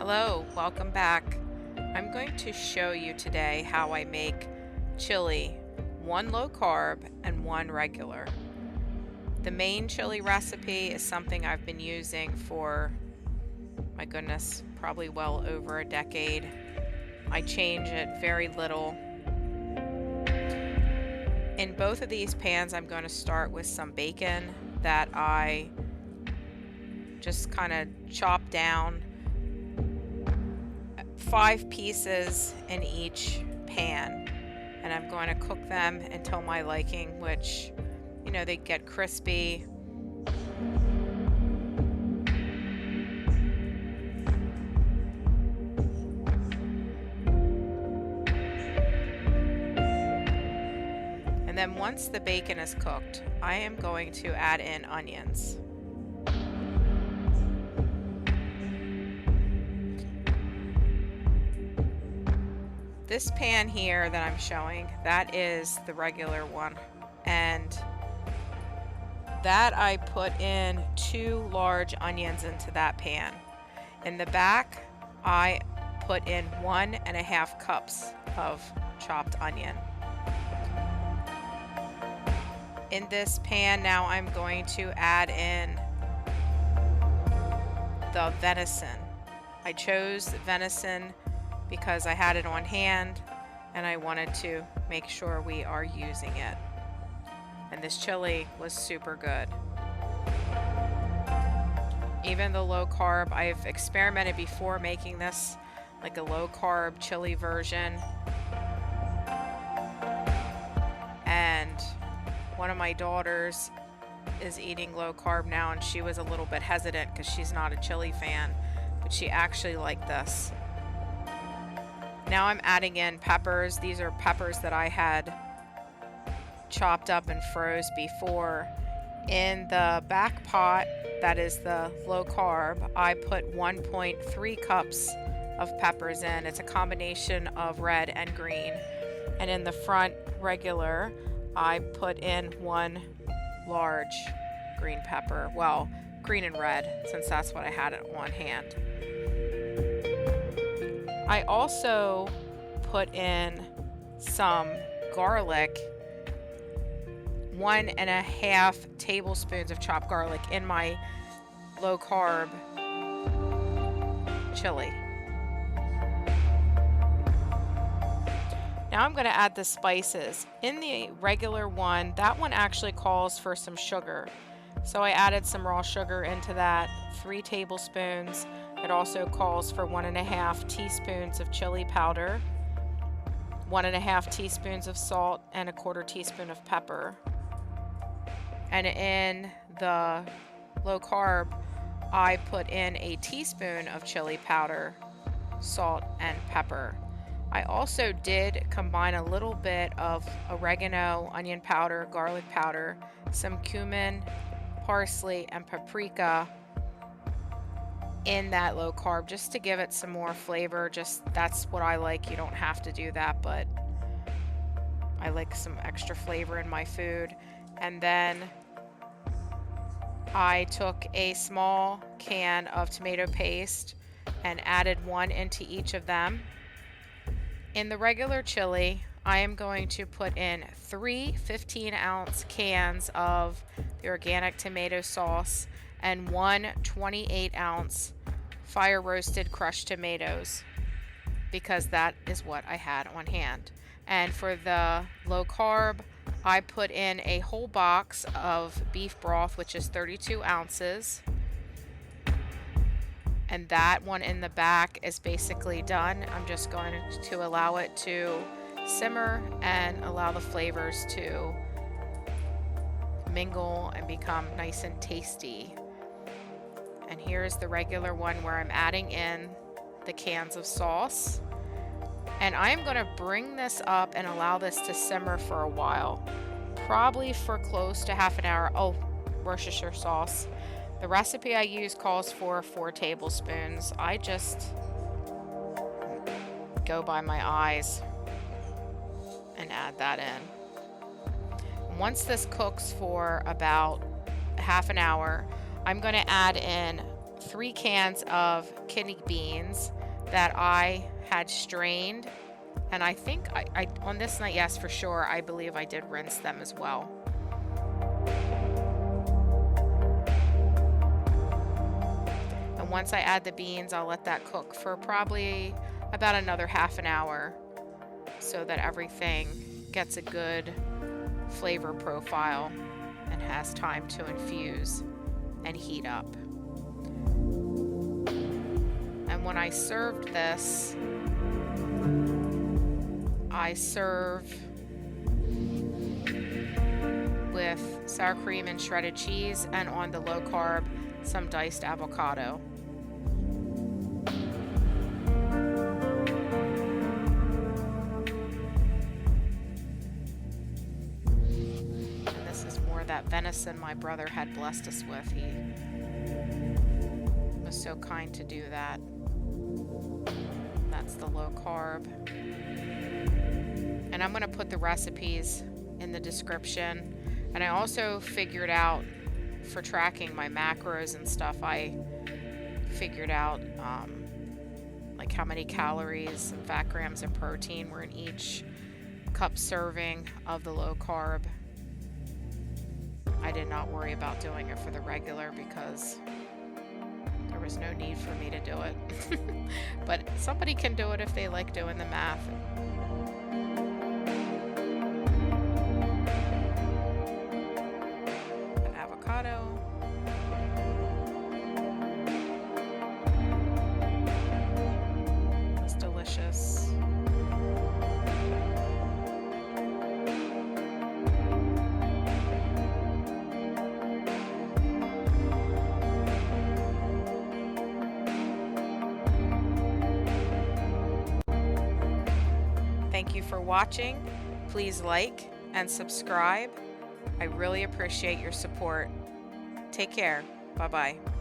Hello, welcome back. I'm going to show you today how I make chili, one low carb and one regular. The main chili recipe is something I've been using for, my goodness, probably well over a decade. I change it very little. In both of these pans, I'm going to start with some bacon that I just kind of chop down, 5 pieces in each pan, and I'm going to cook them until my liking, which, they get crispy. And then once the bacon is cooked, I am going to add in onions. This pan here that I'm showing, that is the regular one, and that I put in 2 large onions into that pan. In the back, I put in 1.5 cups of chopped onion. In this pan now I'm going to add in the venison. I chose venison because I had it on hand and I wanted to make sure we are using it. And this chili was super good. Even the low carb, I've experimented before making this like a low carb chili version. And one of my daughters is eating low carb now, and she was a little bit hesitant because she's not a chili fan, but she actually liked this. Now I'm adding in peppers. These are peppers that I had chopped up and froze before. In the back pot, that is the low carb, I put 1.3 cups of peppers in. It's a combination of red and green. And in the front regular, I put in 1 large green pepper. Well, green and red, since that's what I had on hand. I also put in some garlic, 1.5 tablespoons of chopped garlic in my low carb chili. Now I'm going to add the spices. In the regular one, that one actually calls for some sugar. So I added some raw sugar into that, 3 tablespoons. It also calls for 1.5 teaspoons of chili powder, 1.5 teaspoons of salt, and 1/4 teaspoon of pepper. And in the low carb, I put in 1 teaspoon of chili powder, salt, and pepper. I also did combine a little bit of oregano, onion powder, garlic powder, some cumin, parsley, and paprika in that low carb, just to give it some more flavor. Just that's what I like. You don't have to do that, but I like some extra flavor in my food. And then I took a small can of tomato paste and added 1 into each of them. In the regular chili, I am going to put in 3 15-ounce cans of the organic tomato sauce and 1 28-ounce fire roasted crushed tomatoes, because that is what I had on hand. And for the low carb, I put in a whole box of beef broth, which is 32 ounces. And that one in the back is basically done. I'm just going to allow it to simmer and allow the flavors to mingle and become nice and tasty. And here's the regular one where I'm adding in the cans of sauce. And I'm going to bring this up and allow this to simmer for a while, probably for close to half an hour. Oh, Worcestershire sauce. The recipe I use calls for 4 tablespoons. I just go by my eyes and add that in. Once this cooks for about half an hour, I'm going to add in 3 cans of kidney beans that I had strained. And I think I on this night, yes, for sure, I believe I did rinse them as well. And once I add the beans, I'll let that cook for probably about another half an hour so that everything gets a good flavor profile and has time to infuse and heat up. And when I served this, I serve with sour cream and shredded cheese, and on the low carb, some diced avocado. And this is more that venison my brother had blessed us with. He was so kind to do that. That's the low carb. And I'm going to put the recipes in the description. And I also figured out, for tracking my macros and stuff, I figured out like how many calories and fat grams of protein were in each cup serving of the low carb. I did not worry about doing it for the regular because there was no need for me to do it. But somebody can do it if they like doing the math. Avocado. It's delicious. Thank you for watching. Please like and subscribe. I really appreciate your support. Take care. Bye-bye.